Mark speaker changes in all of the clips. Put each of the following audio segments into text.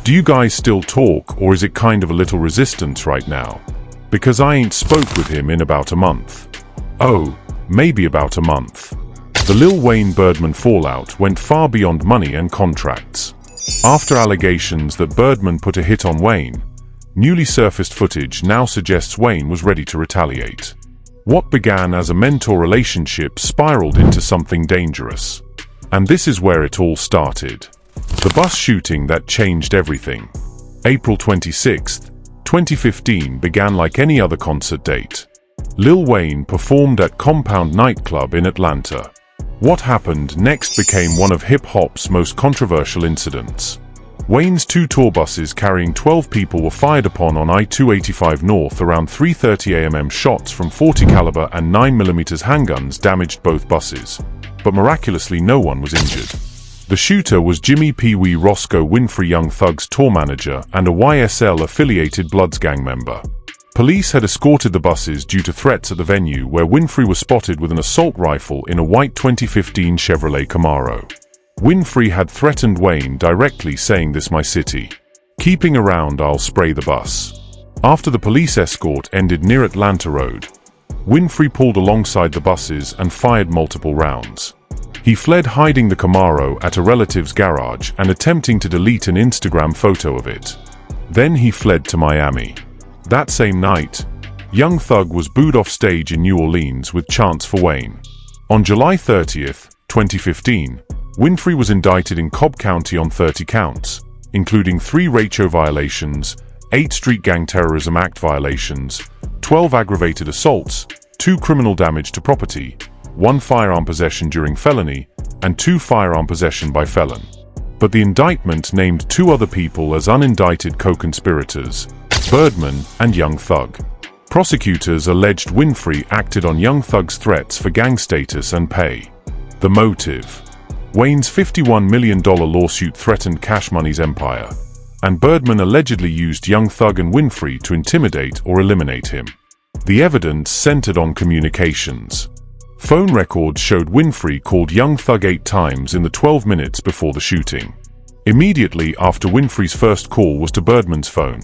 Speaker 1: Do you guys still talk, or is it kind of a little resistance right now? Because I ain't spoke with him in about a month. Oh, maybe about a month. The Lil Wayne Birdman fallout went far beyond money and contracts. After allegations that Birdman put a hit on Wayne, newly surfaced footage now suggests Wayne was ready to retaliate. What began as a mentor relationship spiraled into something dangerous. And this is where it all started. The bus shooting that changed everything. April 26, 2015 began like any other concert date. Lil Wayne performed at Compound nightclub in Atlanta. What happened next became one of hip-hop's most controversial incidents. Wayne's two tour buses carrying 12 people were fired upon on I-285 North around 3:30 a.m. Shots from .40 caliber and 9mm handguns damaged both buses, but miraculously no one was injured. The shooter was Jimmy Pee Wee Roscoe Winfrey Young Thug's tour manager and a YSL-affiliated Bloods gang member. Police had escorted the buses due to threats at the venue, where Winfrey was spotted with an assault rifle in a white 2015 Chevrolet Camaro. Winfrey had threatened Wayne directly, saying, "This my city. Keeping around, I'll spray the bus." After the police escort ended near Atlanta Road, Winfrey pulled alongside the buses and fired multiple rounds. He fled, hiding the Camaro at a relative's garage and attempting to delete an Instagram photo of it. Then he fled to Miami. That same night, Young Thug was booed off stage in New Orleans with chants for Wayne. On July 30th, 2015, Winfrey was indicted in Cobb County on 30 counts, including 3 RACHO violations, 8 Street Gang Terrorism Act violations, 12 aggravated assaults, 2 criminal damage to property, 1 firearm possession during felony, and 2 firearm possession by felon. But the indictment named 2 other people as unindicted co-conspirators, Birdman and Young Thug. Prosecutors alleged Winfrey acted on Young Thug's threats for gang status and pay. The motive: Wayne's $51 million lawsuit threatened Cash Money's empire, and Birdman allegedly used Young Thug and Winfrey to intimidate or eliminate him. The evidence centered on communications. Phone records showed Winfrey called Young Thug 8 times in the 12 minutes before the shooting. Immediately after Winfrey's first call was to Birdman's phone,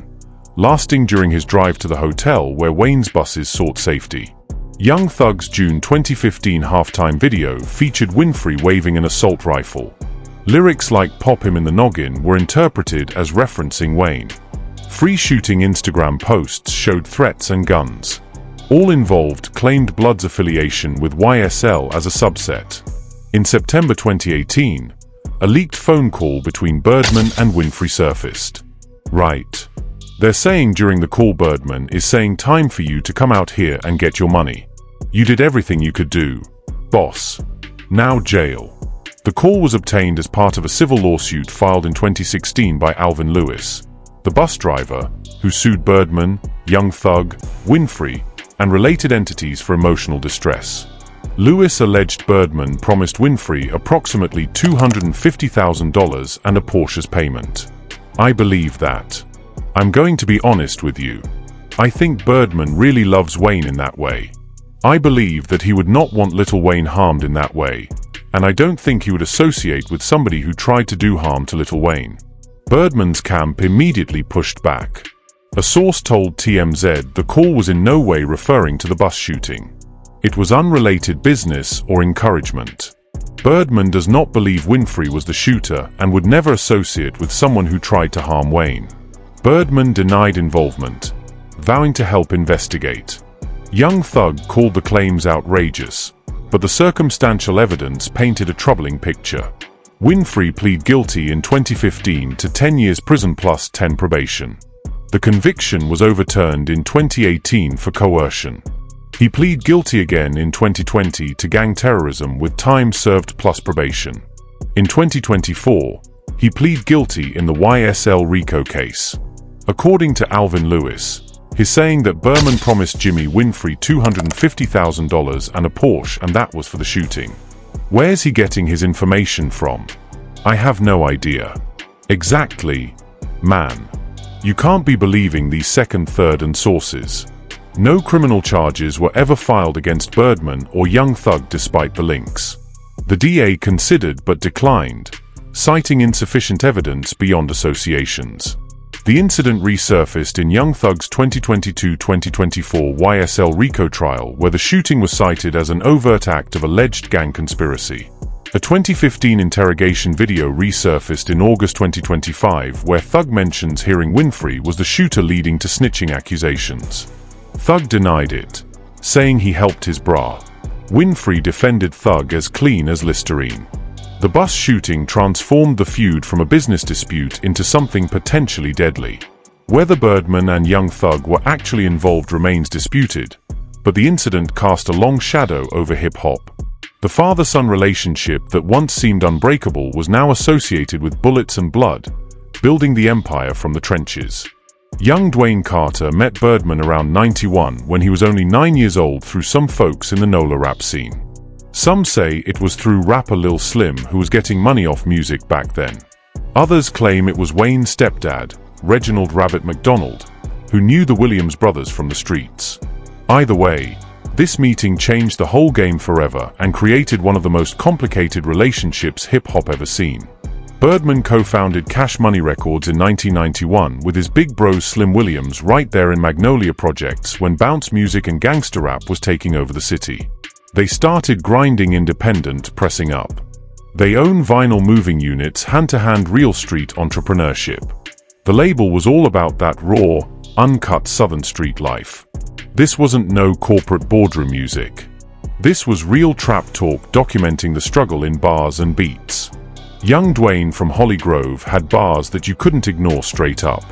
Speaker 1: lasting during his drive to the hotel where Wayne's buses sought safety. Young Thug's June 2015 halftime video featured Winfrey waving an assault rifle. Lyrics like "Pop him in the noggin" were interpreted as referencing Wayne. Free shooting Instagram posts showed threats and guns. All involved claimed Bloods affiliation with YSL as a subset. In September 2018, a leaked phone call between Birdman and Winfrey surfaced. Right. They're saying during the call Birdman is saying, "Time for you to come out here and get your money. You did everything you could do, boss. Now jail." The call was obtained as part of a civil lawsuit filed in 2016 by Alvin Lewis, the bus driver, who sued Birdman, Young Thug, Winfrey, and related entities for emotional distress. Lewis alleged Birdman promised Winfrey approximately $250,000 and a Porsche's payment. I believe that. I'm going to be honest with you. I think Birdman really loves Wayne in that way. I believe that he would not want Lil Wayne harmed in that way, and I don't think he would associate with somebody who tried to do harm to Lil Wayne. Birdman's camp immediately pushed back. A source told TMZ the call was in no way referring to the bus shooting. It was unrelated business or encouragement. Birdman does not believe Winfrey was the shooter and would never associate with someone who tried to harm Wayne. Birdman denied involvement, vowing to help investigate. Young Thug called the claims outrageous, but the circumstantial evidence painted a troubling picture. Winfrey pleaded guilty in 2015 to 10 years prison plus 10 probation. The conviction was overturned in 2018 for coercion. He pleaded guilty again in 2020 to gang terrorism with time served plus probation. In 2024, he pleaded guilty in the YSL RICO case. According to Alvin Lewis, he's saying that Birdman promised Jimmy Winfrey $250,000 and a Porsche, and that was for the shooting. Where's he getting his information from? I have no idea. Exactly. Man. You can't be believing these second, third, and sources. No criminal charges were ever filed against Birdman or Young Thug despite the links. The DA considered but declined, citing insufficient evidence beyond associations. The incident resurfaced in Young Thug's 2022-2024 YSL RICO trial, where the shooting was cited as an overt act of alleged gang conspiracy. A 2015 interrogation video resurfaced in August 2025, where Thug mentions hearing Winfrey was the shooter, leading to snitching accusations. Thug denied it, saying he helped his bra. Winfrey defended Thug as clean as Listerine. The bus shooting transformed the feud from a business dispute into something potentially deadly. Whether Birdman and Young Thug were actually involved remains disputed, but the incident cast a long shadow over hip-hop. The father-son relationship that once seemed unbreakable was now associated with bullets and blood, building the empire from the trenches. Young Dwayne Carter met Birdman around 91 when he was only 9 years old through some folks in the NOLA rap scene. Some say it was through rapper Lil Slim, who was getting money off music back then. Others claim it was Wayne's stepdad, Reginald Rabbit McDonald, who knew the Williams brothers from the streets. Either way, this meeting changed the whole game forever and created one of the most complicated relationships hip-hop ever seen. Birdman co-founded Cash Money Records in 1991 with his big bros Slim Williams right there in Magnolia Projects when bounce music and gangster rap was taking over the city. They started grinding independent, pressing up. They own vinyl moving units, hand-to-hand real street entrepreneurship. The label was all about that raw, uncut Southern street life. This wasn't no corporate boardroom music. This was real trap talk documenting the struggle in bars and beats. Young Dwayne from Holly Grove had bars that you couldn't ignore straight up.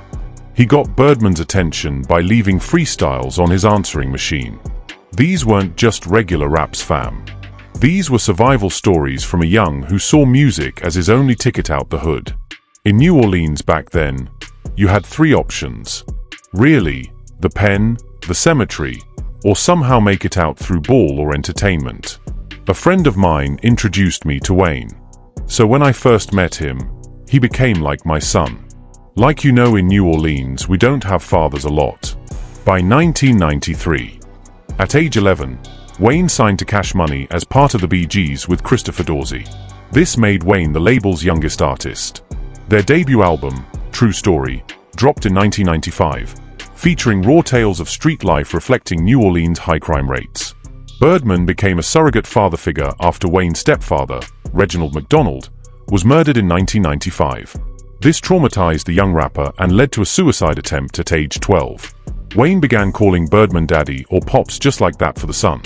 Speaker 1: He got Birdman's attention by leaving freestyles on his answering machine. These weren't just regular raps, fam. These were survival stories from a young who saw music as his only ticket out the hood. In New Orleans back then, you had three options. Really, the pen, the cemetery, or somehow make it out through ball or entertainment. A friend of mine introduced me to Wayne. So when I first met him, he became like my son. Like in New Orleans, we don't have fathers a lot. By 1993, at age 11, Wayne signed to Cash Money as part of the Bee Gees with Christopher Dorsey. This made Wayne the label's youngest artist. Their debut album, True Story, dropped in 1995, featuring raw tales of street life reflecting New Orleans' high crime rates. Birdman became a surrogate father figure after Wayne's stepfather, Reginald McDonald, was murdered in 1995. This traumatized the young rapper and led to a suicide attempt at age 12. Wayne began calling Birdman Daddy or Pops just like that for the son.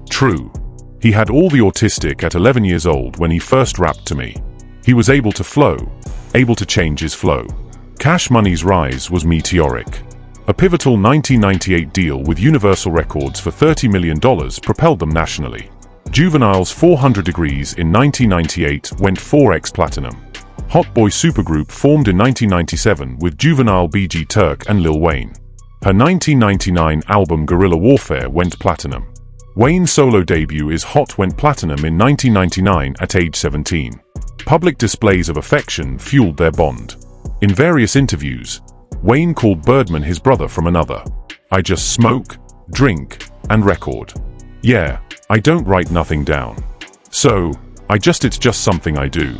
Speaker 1: True. He had all the autistic at 11 years old when he first rapped to me. He was able to flow, able to change his flow. Cash Money's rise was meteoric. A pivotal 1998 deal with Universal Records for $30 million propelled them nationally. Juvenile's 400 Degrees in 1998 went 4x platinum. Hot Boy Supergroup formed in 1997 with Juvenile, BG Turk and Lil Wayne. Her 1999 album Guerrilla Warfare went platinum. Wayne's solo debut Is Hot went platinum in 1999 at age 17. Public displays of affection fueled their bond. In various interviews, Wayne called Birdman his brother from another. I just smoke, drink, and record. Yeah, I don't write nothing down. So, it's just something I do.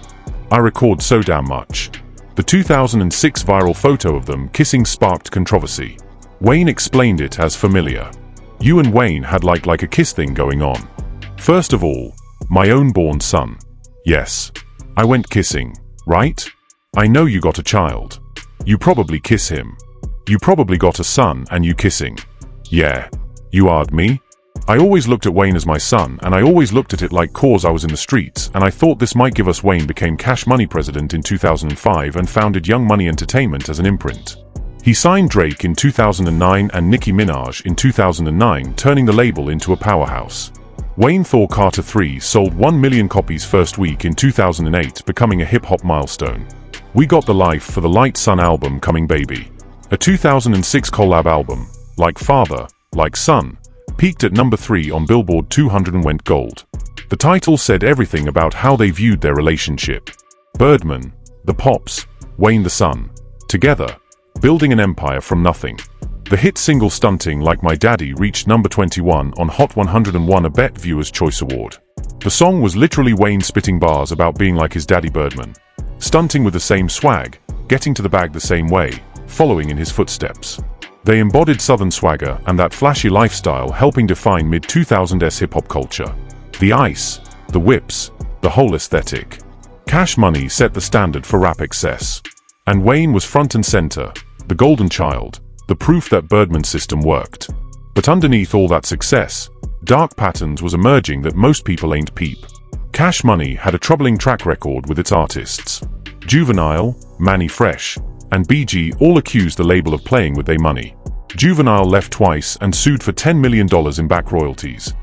Speaker 1: I record so damn much. The 2006 viral photo of them kissing sparked controversy. Wayne explained it as familiar. You and Wayne had like a kiss thing going on. First of all, my own born son. Yes. I went kissing, right? I know you got a child. You probably kiss him. You probably got a son and you kissing. Yeah. You asked me? I always looked at Wayne as my son, and I always looked at it like cause I was in the streets, and I thought this might give us. Wayne became Cash Money president in 2005 and founded Young Money Entertainment as an imprint. He signed Drake in 2009 and Nicki Minaj in 2009, turning the label into a powerhouse. Wayne Thor Carter 3 sold 1 million copies first week in 2008, becoming a hip-hop milestone. We Got the Life for the Light Son album Coming Baby. A 2006 collab album, Like Father, Like Son, peaked at number 3 on Billboard 200 and went gold. The title said everything about how they viewed their relationship. Birdman, the Pops, Wayne the Son, together, building an empire from nothing. The hit single Stunting Like My Daddy reached number 21 on Hot 100 and won a BET Viewer's Choice Award. The song was literally Wayne spitting bars about being like his daddy Birdman. stunting with the same swag, getting to the bag the same way, following in his footsteps. They embodied Southern swagger and that flashy lifestyle, helping define mid-2000s hip-hop culture. The ice, the whips, the whole aesthetic. Cash Money set the standard for rap excess. And Wayne was front and center, the golden child, the proof that Birdman's system worked. But underneath all that success, dark patterns was emerging that most people ain't peep. Cash Money had a troubling track record with its artists. Juvenile, Manny Fresh, and BG all accused the label of playing with their money. Juvenile left twice and sued for $10 million in back royalties,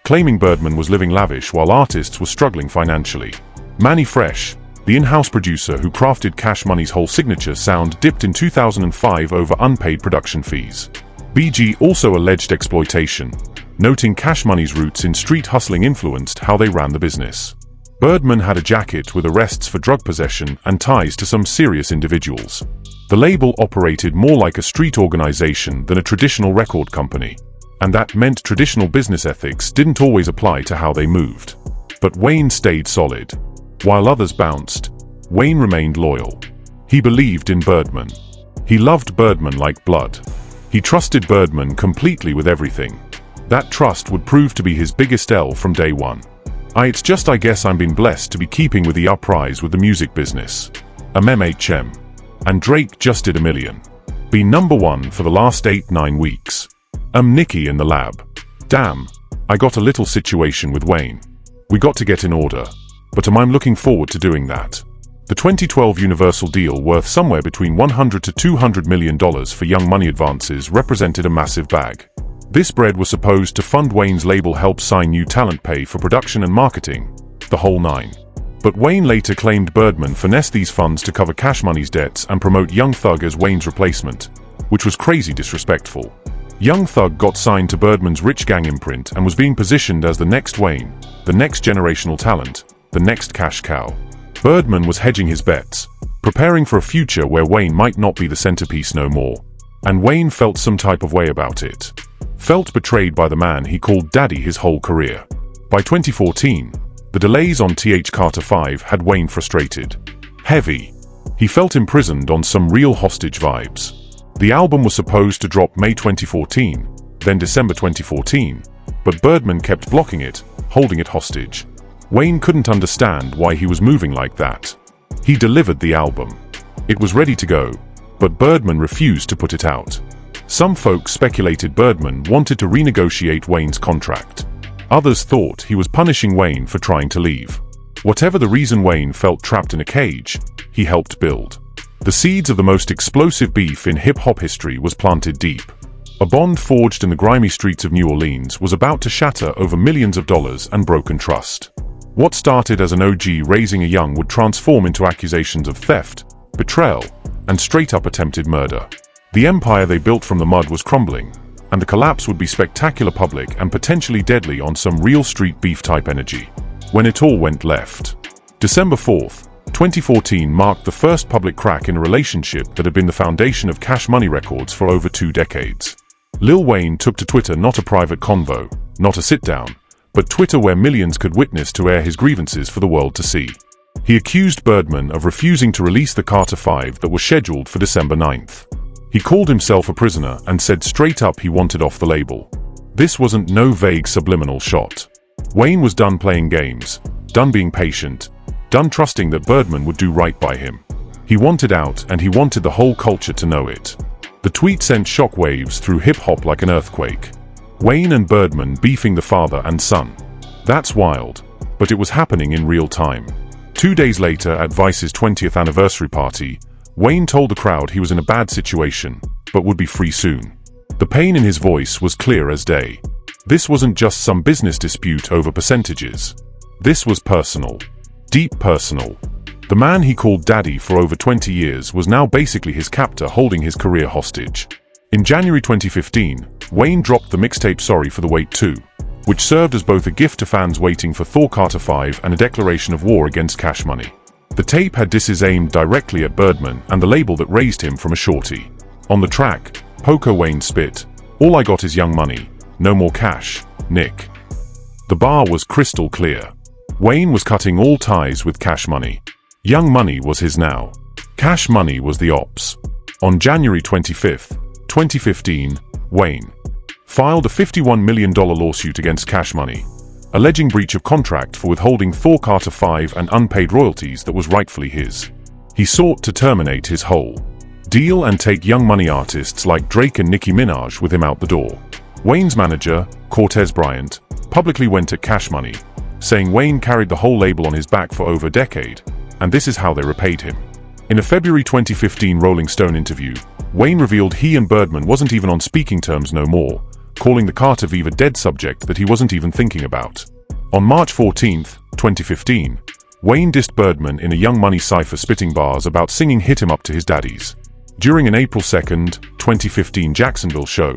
Speaker 1: claiming Birdman was living lavish while artists were struggling financially. Manny Fresh, the in-house producer who crafted Cash Money's whole signature sound, dipped in 2005 over unpaid production fees. BG also alleged exploitation, noting Cash Money's roots in street hustling influenced how they ran the business. Birdman had a jacket with arrests for drug possession and ties to some serious individuals. The label operated more like a street organization than a traditional record company, and that meant traditional business ethics didn't always apply to how they moved. But Wayne stayed solid. While others bounced, Wayne remained loyal. He believed in Birdman. He loved Birdman like blood. He trusted Birdman completely with everything. That trust would prove to be his biggest L from day one. I guess I'm been blessed to be keeping with the uprise with the music business. MMHM. And Drake just did $1 million. Been #1 for the last 8-9 weeks. Nikki in the lab. Damn, I got a little situation with Wayne. We got to get in order. But I'm looking forward to doing that. The 2012 Universal deal, worth somewhere between $100 to $200 million for Young Money advances, represented a massive bag. This bread was supposed to fund Wayne's label, help sign new talent, pay for production and marketing, the whole nine. But Wayne later claimed Birdman finessed these funds to cover Cash Money's debts and promote Young Thug as Wayne's replacement, which was crazy disrespectful. Young Thug got signed to Birdman's Rich Gang imprint and was being positioned as the next Wayne, the next generational talent, the next cash cow. Birdman was hedging his bets, preparing for a future where Wayne might not be the centerpiece no more. And Wayne felt some type of way about it. Felt betrayed by the man he called daddy his whole career. By 2014, the delays on TH Carter 5 had Wayne frustrated. Heavy. He felt imprisoned on some real hostage vibes. The album was supposed to drop May 2014, then December 2014, but Birdman kept blocking it, holding it hostage. Wayne couldn't understand why he was moving like that. He delivered the album. It was ready to go, but Birdman refused to put it out. Some folks speculated Birdman wanted to renegotiate Wayne's contract. Others thought he was punishing Wayne for trying to leave. Whatever the reason, Wayne felt trapped in a cage he helped build. The seeds of the most explosive beef in hip-hop history was planted deep. A bond forged in the grimy streets of New Orleans was about to shatter over millions of dollars and broken trust. What started as an OG raising a young would transform into accusations of theft, betrayal, and straight-up attempted murder. The empire they built from the mud was crumbling, and the collapse would be spectacular, public, and potentially deadly on some real street beef type energy. When it all went left. December 4th, 2014 marked the first public crack in a relationship that had been the foundation of Cash Money Records for over 2 decades. Lil Wayne took to Twitter, not a private convo, not a sit-down, but Twitter where millions could witness, to air his grievances for the world to see. He accused Birdman of refusing to release the Carter 5 that was scheduled for December 9th. He called himself a prisoner and said straight up he wanted off the label. This wasn't no vague subliminal shot. Wayne was done playing games, done being patient, done trusting that Birdman would do right by him. He wanted out, and he wanted the whole culture to know it. The tweet sent shockwaves through hip-hop like an earthquake. Wayne and Birdman beefing the father and son. That's wild, but it was happening in real time. 2 days later, at Vice's 20th anniversary party, Wayne told the crowd he was in a bad situation, but would be free soon. The pain in his voice was clear as day. This wasn't just some business dispute over percentages. This was personal. Deep personal. The man he called daddy for over 20 years was now basically his captor, holding his career hostage. In January 2015, Wayne dropped the mixtape Sorry for the Wait 2, which served as both a gift to fans waiting for Thor Carter 5 and a declaration of war against Cash Money. The tape had disses aimed directly at Birdman and the label that raised him from a shorty. On the track, Poco Wayne spit, "All I got is Young Money, no more cash, Nick." The bar was crystal clear. Wayne was cutting all ties with Cash Money. Young Money was his now. Cash Money was the ops. On January 25, 2015, Wayne filed a $51 million lawsuit against Cash Money, alleging breach of contract for withholding Thor Carter V and unpaid royalties that was rightfully his. He sought to terminate his whole deal and take Young Money artists like Drake and Nicki Minaj with him out the door. Wayne's manager, Cortez Bryant, publicly went at Cash Money, saying Wayne carried the whole label on his back for over a decade, and this is how they repaid him. In a February 2015 Rolling Stone interview, Wayne revealed he and Birdman wasn't even on speaking terms no more, calling the Carter V a dead subject that he wasn't even thinking about. On March 14, 2015, Wayne dissed Birdman in a Young Money cypher spitting bars about singing Hit 'Em Up to his daddies. During an April 2, 2015 Jacksonville show,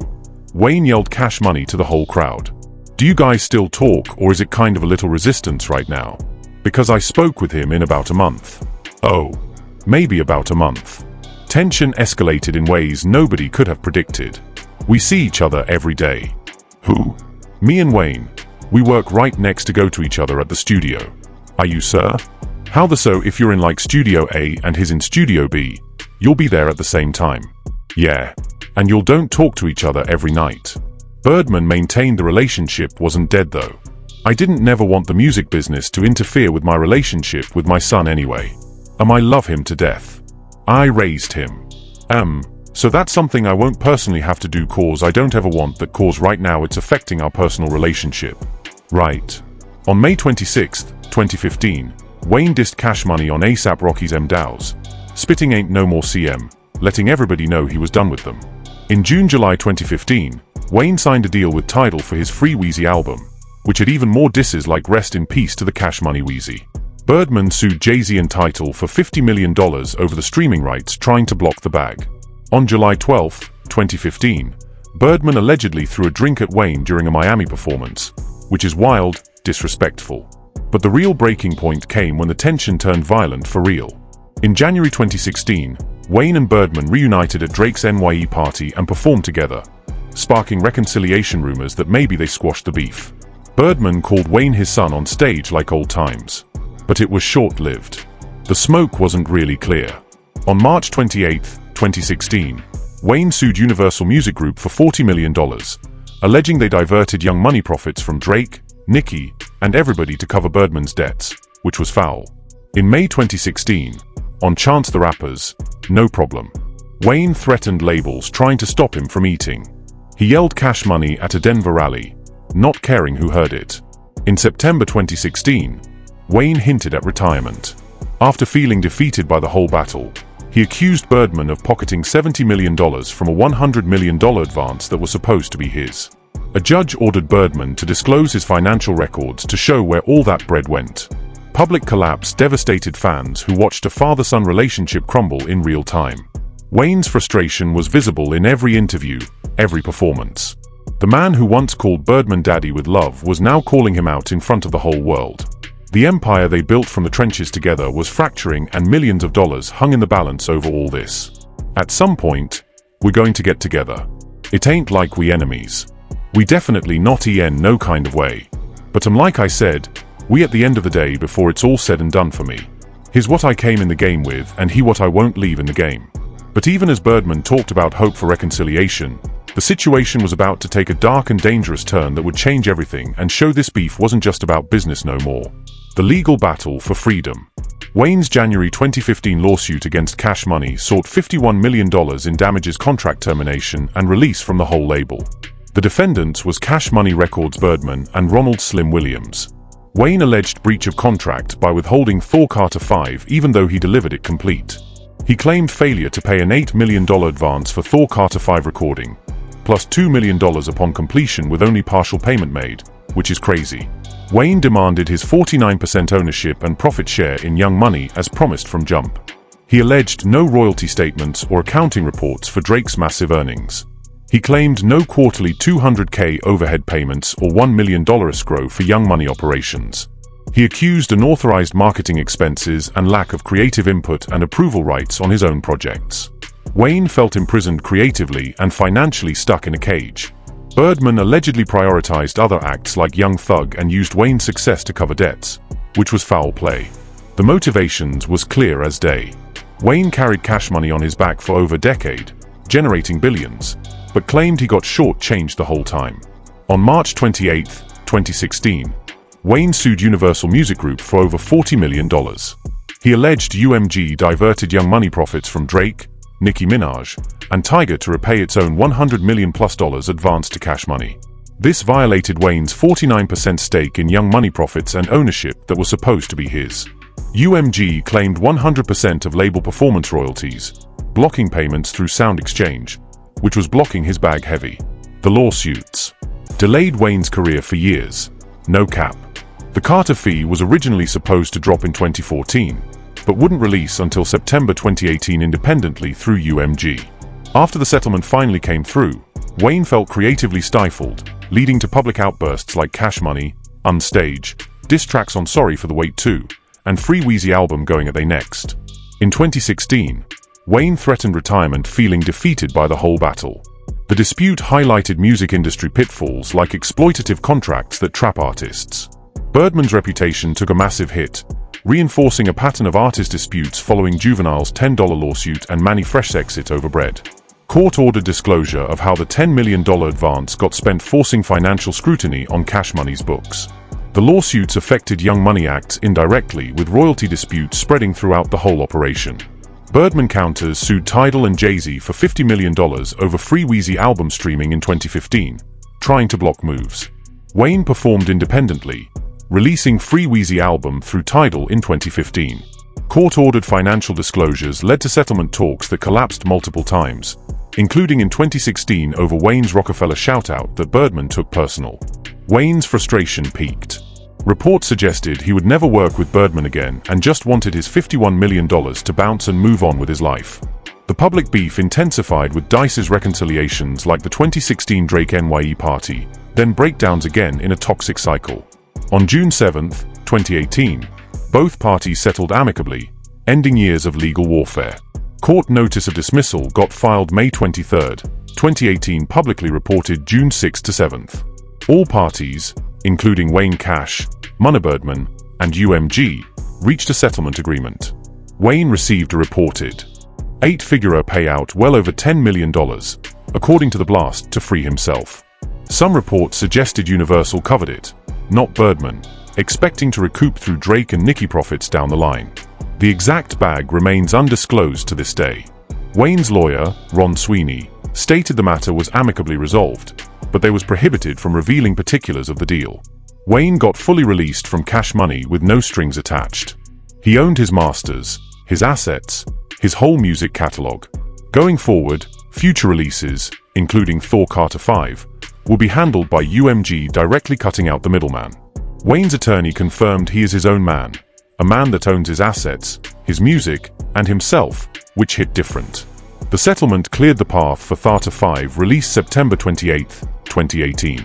Speaker 1: Wayne yelled Cash Money to the whole crowd. "Do you guys still talk, or is it kind of a little resistance right now? Because I spoke with him in about a month." Oh, maybe about a month. Tension escalated in ways nobody could have predicted. "We see each other every day." Who? Me and Wayne. We work right next to go to each other at the studio. "Are you, sir?" "How the so if you're in like Studio A and he's in Studio B, you'll be there at the same time." "Yeah. And you'll don't talk to each other every night." Birdman maintained the relationship wasn't dead though. "I didn't never want the music business to interfere with my relationship with my son anyway. I love him to death. I raised him. So that's something I won't personally have to do cause I don't ever want that cause right now it's affecting our personal relationship." Right. On May 26, 2015, Wayne dissed Cash Money on A$AP Rocky's M-Dows, spitting "Ain't No More CM," letting everybody know he was done with them. In July 2015, Wayne signed a deal with Tidal for his Free Weezy album, which had even more disses like "Rest in Peace to the Cash Money Weezy." Birdman sued Jay-Z and Tidal for $50 million over the streaming rights, trying to block the bag. On July 12, 2015, Birdman allegedly threw a drink at Wayne during a Miami performance, which is wild, disrespectful. But the real breaking point came when the tension turned violent for real. In January 2016, Wayne and Birdman reunited at Drake's NYE party and performed together, sparking reconciliation rumors that maybe they squashed the beef. Birdman called Wayne his son on stage like old times. But it was short-lived. The smoke wasn't really clear. On March 28, 2016, Wayne sued Universal Music Group for $40 million, alleging they diverted Young Money profits from Drake, Nicki, and everybody to cover Birdman's debts, which was foul. In May 2016, on Chance the Rapper's "No Problem," Wayne threatened labels trying to stop him from eating. He yelled Cash Money at a Denver rally, not caring who heard it. In September 2016, Wayne hinted at retirement. After feeling defeated by the whole battle, he accused Birdman of pocketing $70 million from a $100 million advance that was supposed to be his. A judge ordered Birdman to disclose his financial records to show where all that bread went. Public collapse devastated fans who watched a father-son relationship crumble in real time. Wayne's frustration was visible in every interview, every performance. The man who once called Birdman daddy with love was now calling him out in front of the whole world. The empire they built from the trenches together was fracturing, and millions of dollars hung in the balance over all this. At some point, we're going to get together. It ain't like we enemies. We definitely not no kind of way. But like I said, we at the end of the day before it's all said and done for me. He's what I came in the game with, and he what I won't leave in the game. But even as Birdman talked about hope for reconciliation, the situation was about to take a dark and dangerous turn that would change everything and show this beef wasn't just about business no more. The legal battle for freedom. Wayne's January 2015 lawsuit against Cash Money sought $51 million in damages, contract termination, and release from the whole label. The defendants was Cash Money Records Birdman and Ronald Slim Williams. Wayne alleged breach of contract by withholding Thor Carter V even though he delivered it complete. He claimed failure to pay an $8 million advance for Thor Carter V recording, plus $2 million upon completion with only partial payment made, which is crazy. Wayne demanded his 49% ownership and profit share in Young Money as promised from jump. He alleged no royalty statements or accounting reports for Drake's massive earnings. He claimed no quarterly $200K overhead payments or $1 million escrow for Young Money operations. He accused unauthorized marketing expenses and lack of creative input and approval rights on his own projects. Wayne felt imprisoned creatively and financially stuck in a cage. Birdman allegedly prioritized other acts like Young Thug and used Wayne's success to cover debts, which was foul play. The motivations was clear as day. Wayne carried Cash Money on his back for over a decade, generating billions, but claimed he got short-changed the whole time. On March 28, 2016, Wayne sued Universal Music Group for over $40 million. He alleged UMG diverted Young Money profits from Drake, Nicki Minaj, and Tyga to repay its own $100 million+ advance to Cash Money. This violated Wayne's 49% stake in Young Money profits and ownership that was supposed to be his. UMG claimed 100% of label performance royalties, blocking payments through Sound Exchange, which was blocking his bag heavy. The lawsuits delayed Wayne's career for years. No cap. The Carter fee was originally supposed to drop in 2014, but wouldn't release until September 2018 independently through UMG. After the settlement finally came through, Wayne felt creatively stifled, leading to public outbursts like Cash Money, Unstage, diss tracks on Sorry for the Wait 2, and Free Weezy album Going At They Next. In 2016, Wayne threatened retirement, feeling defeated by the whole battle. The dispute highlighted music industry pitfalls like exploitative contracts that trap artists. Birdman's reputation took a massive hit, reinforcing a pattern of artist disputes following Juvenile's $10 lawsuit and Manny Fresh's exit over bread. Court-ordered disclosure of how the $10 million advance got spent, forcing financial scrutiny on Cash Money's books. The lawsuits affected Young Money acts indirectly, with royalty disputes spreading throughout the whole operation. Birdman counters sued Tidal and Jay-Z for $50 million over Free Weezy album streaming in 2015, trying to block moves. Wayne performed independently, releasing Free Weezy album through Tidal in 2015. Court-ordered financial disclosures led to settlement talks that collapsed multiple times, including in 2016 over Wayne's Rockefeller shoutout that Birdman took personal. Wayne's frustration peaked. Reports suggested he would never work with Birdman again and just wanted his $51 million to bounce and move on with his life. The public beef intensified with Dice's reconciliations like the 2016 Drake NYE party, then breakdowns again in a toxic cycle. On June 7, 2018, both parties settled amicably, ending years of legal warfare. Court notice of dismissal got filed May 23, 2018, publicly reported June 6 to 7. All parties, including Wayne, Cash Money, Birdman, and UMG, reached a settlement agreement. Wayne received a reported eight-figure payout, well over $10 million, according to The Blast, to free himself. Some reports suggested Universal covered it, not Birdman, expecting to recoup through Drake and Nicki profits down the line. The exact bag remains undisclosed to this day. Wayne's lawyer, Ron Sweeney, stated the matter was amicably resolved, but they was prohibited from revealing particulars of the deal. Wayne got fully released from Cash Money with no strings attached. He owned his masters, his assets, his whole music catalog. Going forward, future releases, including Thor Carter 5, will be handled by UMG, directly cutting out the middleman. Wayne's attorney confirmed he is his own man, a man that owns his assets, his music, and himself, which hit different. The settlement cleared the path for Carter 5, released September 28, 2018.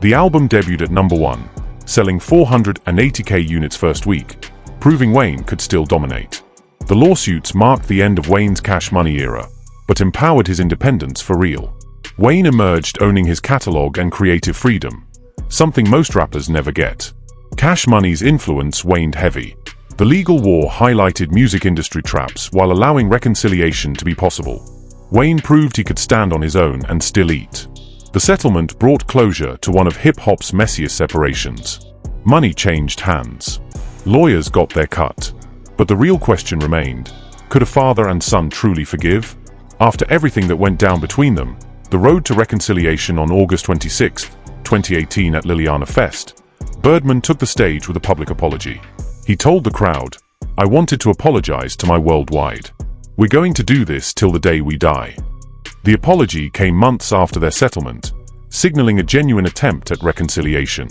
Speaker 1: The album debuted at number 1, selling 480,000 units first week, proving Wayne could still dominate. The lawsuits marked the end of Wayne's Cash Money era, but empowered his independence for real. Wayne emerged owning his catalog and creative freedom, something most rappers never get. Cash Money's influence waned heavy. The legal war highlighted music industry traps while allowing reconciliation to be possible. Wayne proved he could stand on his own and still eat. The settlement brought closure to one of hip-hop's messiest separations. Money changed hands. Lawyers got their cut. But the real question remained: could a father and son truly forgive? After everything that went down between them, the road to reconciliation on August 26, 2018 at Liliana Fest, Birdman took the stage with a public apology. He told the crowd, "I wanted to apologize to my worldwide. We're going to do this till the day we die." The apology came months after their settlement, signaling a genuine attempt at reconciliation.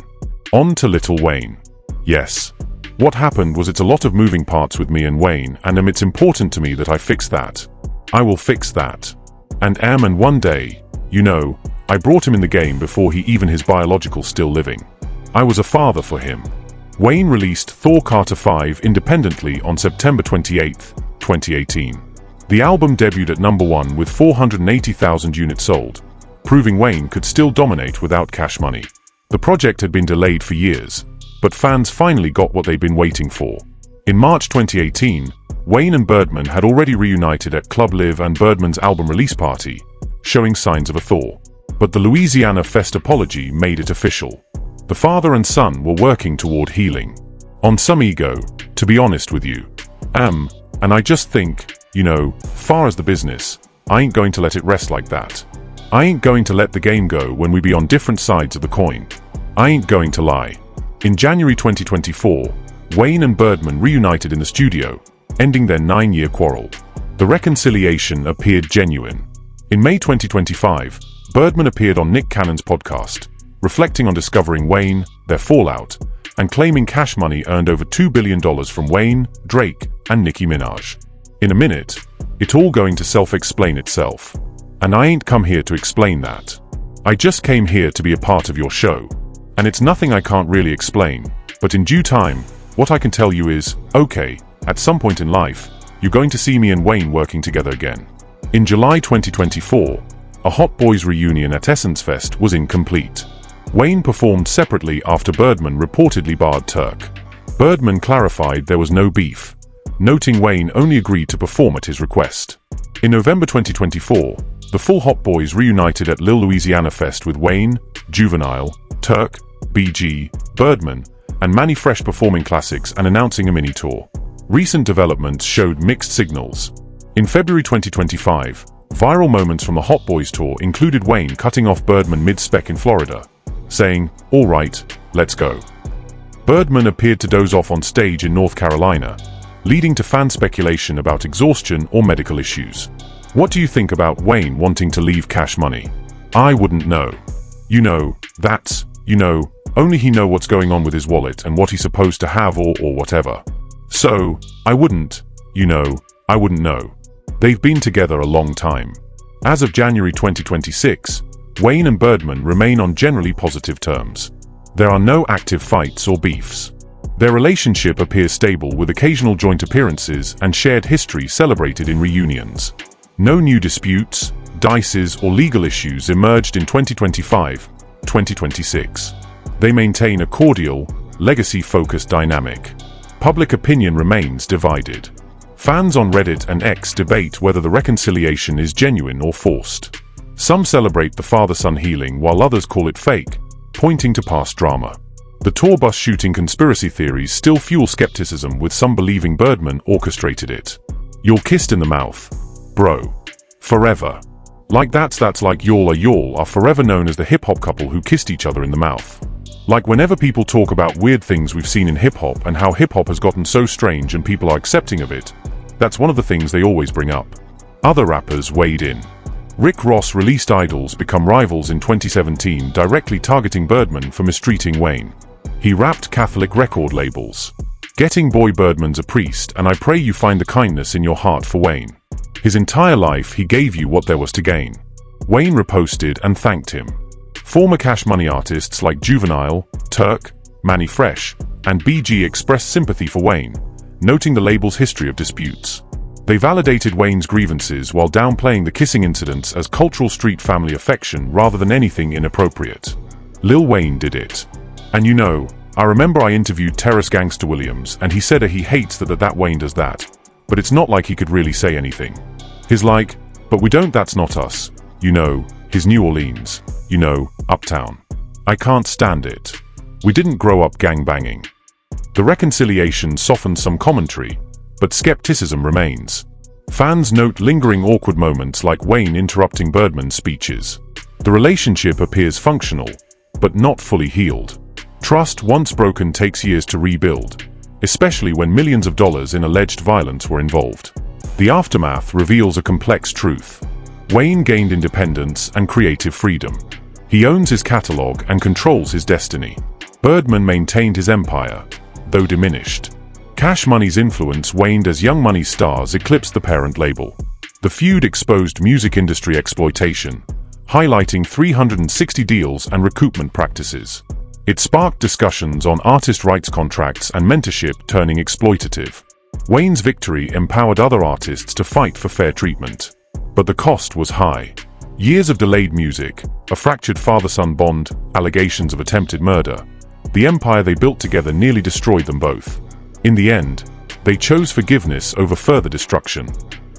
Speaker 1: On to Lil Wayne. Yes. What happened was, it's a lot of moving parts with me and Wayne, and it's important to me that I fix that. I will fix that. And one day, I brought him in the game before he even his biological still living. I was a father for him. Wayne released Thor Carter 5 independently on September 28, 2018. The album debuted at number 1 with 480,000 units sold, proving Wayne could still dominate without Cash Money. The project had been delayed for years, but fans finally got what they'd been waiting for. In March 2018, Wayne and Birdman had already reunited at Club Live and Birdman's album release party, showing signs of a thaw. But the Louisiana Fest apology made it official. The father and son were working toward healing. On some ego, to be honest with you. And I just think, far as the business, I ain't going to let it rest like that. I ain't going to let the game go when we be on different sides of the coin. I ain't going to lie. In January 2024, Wayne and Birdman reunited in the studio, ending their 9-year quarrel. The reconciliation appeared genuine. In May 2025, Birdman appeared on Nick Cannon's podcast, reflecting on discovering Wayne, their fallout, and claiming cash money earned over $2 billion from Wayne, Drake, and Nicki Minaj. In a minute, it all going to self-explain itself. And I ain't come here to explain that. I just came here to be a part of your show. And it's nothing I can't really explain, but in due time, what I can tell you is, okay, at some point in life, you're going to see me and Wayne working together again. In July 2024, a Hot Boys reunion at Essence Fest was incomplete. Wayne performed separately after Birdman reportedly barred Turk. Birdman clarified there was no beef, noting Wayne only agreed to perform at his request. In November 2024, the full Hot Boys reunited at Lil Louisiana Fest with Wayne, Juvenile, Turk, BG, Birdman, and Manny Fresh performing classics and announcing a mini-tour. Recent developments showed mixed signals. In February 2025, viral moments from the Hot Boys tour included Wayne cutting off Birdman mid-spec in Florida, saying, "All right, let's go." Birdman appeared to doze off on stage in North Carolina, leading to fan speculation about exhaustion or medical issues. What do you think about Wayne wanting to leave Cash Money? I wouldn't know. Only he know what's going on with his wallet and what he's supposed to have or whatever. So, I wouldn't know. They've been together a long time. As of January 2026, Wayne and Birdman remain on generally positive terms. There are no active fights or beefs. Their relationship appears stable with occasional joint appearances and shared history celebrated in reunions. No new disputes, dices, or legal issues emerged in 2025-2026. They maintain a cordial, legacy-focused dynamic. Public opinion remains divided. Fans on Reddit and X debate whether the reconciliation is genuine or forced. Some celebrate the father-son healing while others call it fake, pointing to past drama. The tour bus shooting conspiracy theories still fuel skepticism, with some believing Birdman orchestrated it. You're kissed in the mouth, bro. Forever. Like that's like y'all are forever known as the hip-hop couple who kissed each other in the mouth. Like whenever people talk about weird things we've seen in hip-hop and how hip-hop has gotten so strange and people are accepting of it, that's one of the things they always bring up. Other rappers weighed in. Rick Ross released Idols Become Rivals in 2017, directly targeting Birdman for mistreating Wayne. He rapped Catholic record labels. Getting boy Birdman's a priest, and I pray you find the kindness in your heart for Wayne. His entire life he gave you what there was to gain. Wayne reposted and thanked him. Former Cash Money artists like Juvenile, Turk, Manny Fresh, and BG expressed sympathy for Wayne, noting the label's history of disputes. They validated Wayne's grievances while downplaying the kissing incidents as cultural street family affection rather than anything inappropriate. Lil Wayne did it. And I remember I interviewed Terrace Gangsta Williams and he said he hates that Wayne does that. But it's not like he could really say anything. He's like, but we don't, that's not us. His New Orleans. Uptown. I can't stand it. We didn't grow up gangbanging. The reconciliation softened some commentary, but skepticism remains. Fans note lingering awkward moments like Wayne interrupting Birdman's speeches. The relationship appears functional, but not fully healed. Trust once broken takes years to rebuild, especially when millions of dollars in alleged violence were involved. The aftermath reveals a complex truth. Wayne gained independence and creative freedom. He owns his catalog and controls his destiny. Birdman maintained his empire, though diminished. Cash Money's influence waned as Young Money's stars eclipsed the parent label. The feud exposed music industry exploitation, highlighting 360 deals and recoupment practices. It sparked discussions on artist rights contracts and mentorship turning exploitative. Wayne's victory empowered other artists to fight for fair treatment. But the cost was high. Years of delayed music, a fractured father-son bond, allegations of attempted murder. The empire they built together nearly destroyed them both. In the end, They chose forgiveness over further destruction.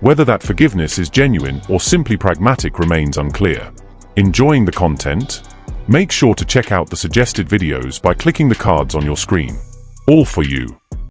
Speaker 1: Whether that forgiveness is genuine or simply pragmatic remains unclear. Enjoying the content? Make sure to check out the suggested videos by clicking the cards on your screen. All for you.